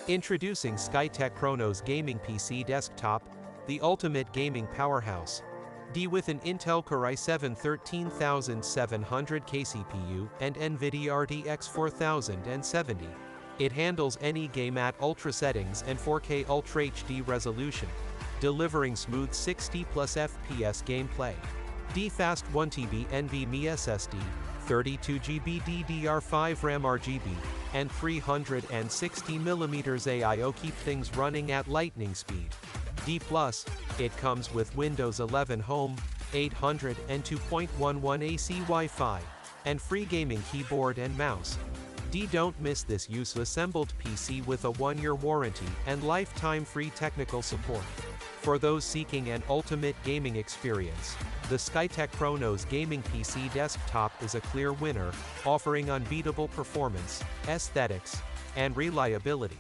Introducing Skytech Chronos Gaming PC Desktop, the ultimate gaming powerhouse. With an Intel Core i7-13700K CPU and NVIDIA RTX 4070. It handles any game at ultra settings and 4K Ultra HD resolution, delivering smooth 60+ FPS gameplay. Fast 1TB NVMe SSD, 32GB DDR5 RAM RGB, and 360mm AIO keep things running at lightning speed. It comes with Windows 11 Home, 800 and 2.11 AC Wi-Fi, and free gaming keyboard and mouse. Don't miss this assembled PC with a 1-year warranty and lifetime free technical support. For those seeking an ultimate gaming experience, the Skytech Chronos Gaming PC Desktop is a clear winner, offering unbeatable performance, aesthetics, and reliability.